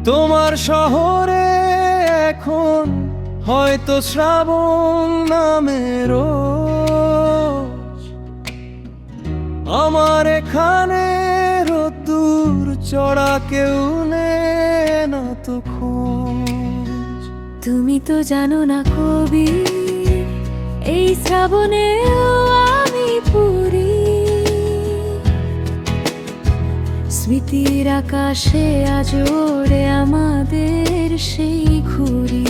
তোমার শহরে এখন হয়তো শ্রাবণ নামে রোজ, আমার এখানে রোদ্দুর চড়া কেউ নেয় না তো খোঁজ। তুমি তো জানো না কবি, এই শ্রাবণেও আমি পুরী। স্মৃতির আকাশে আজ ওড়ে আমাদের সেই ঘুড়ি।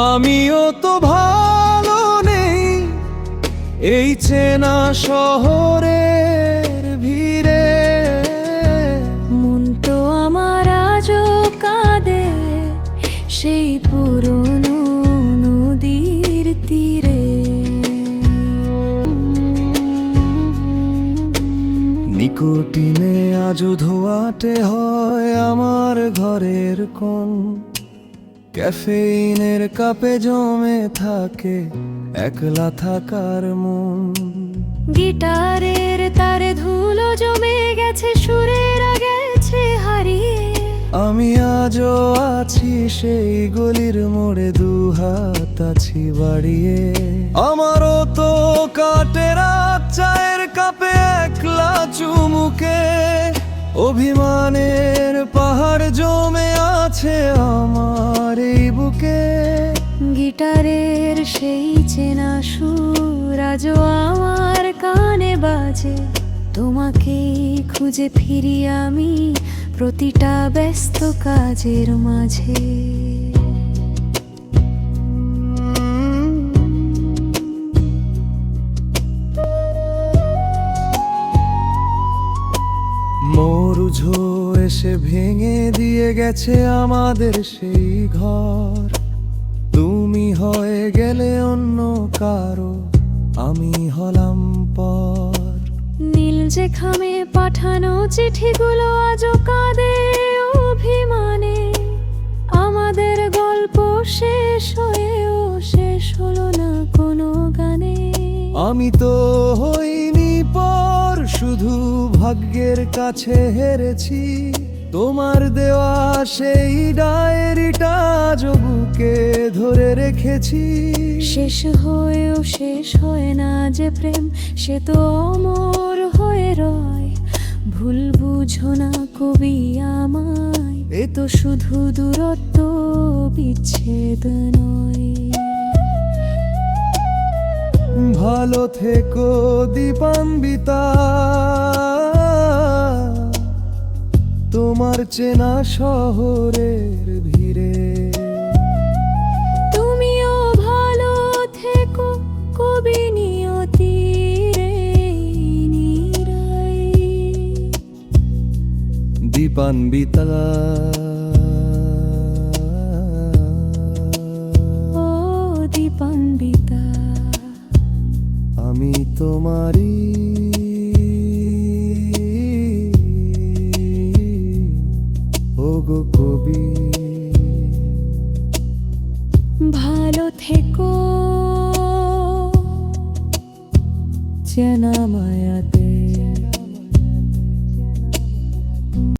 আমিও তো ভালো নেই এই চেনা শহরের ভিড়ে, মন তো আমার আজও কাঁদে সেই পুরনো নদীর তীরে। নিকোটিনে আজও ধোয়াটে হয় আমার ঘরের কোণ, ক্যাফেইনের কাপে জমে থাকে একলা থাকার মন। গিটারের তারে ধুলো জমে গেছে, সুরের গেছে হারিয়ে। আমি আজও আছি সেই গলির মোড়ে, দুহাত আছি বাড়িয়ে। আমারও তো কাটে রাত চায়ের কাপে একলা চুমুকে, অভিমানের পাহাড় জমে আছে আমার এই বুকে। গিটারের সেই চেনা সুর আজও আমার কানে বাজে, তোমাকেই খুঁজে ফিরি আমি প্রতিটা ব্যস্ত কাজের মাঝে। মরুঝো এসে ভেঙে দিয়ে গেছে আমাদের সেই ঘর, তুমি হয়ে গেলে অন্য কারো, আমি হলাম পর। নীল যে খামে পাঠানো চিঠিগুলো আজও কাঁদে অভিমানে, আমাদের গল্প শেষ হয়েও শেষ হলো না কোনো গানে। আমি তো হইনি পর, শুধু ভাগ্যের কাছে হেরেছি, তোমার দেওয়া সেই ডায়েরিটা আজ বুকে ধরে রেখেছি। শেষ হয়েও শেষ হয় না যে প্রেম, সে তো অমর হয়ে রয়। ভুল বুঝো না কবি আমায়, এ তো শুধু দূরত্ব বিচ্ছেদ নয়। ভালো থেকো দীপান্বিতা, তোমার চেনা শহরের ভিড়ে। তুমিও ভালো থেকো কবি নিয়তিরে নিরাই। দীপান্বিতা, ও দীপান্বিতা, আমি তোমারই ওগো কবি। ভালো থেকো চেনা মায়াতে।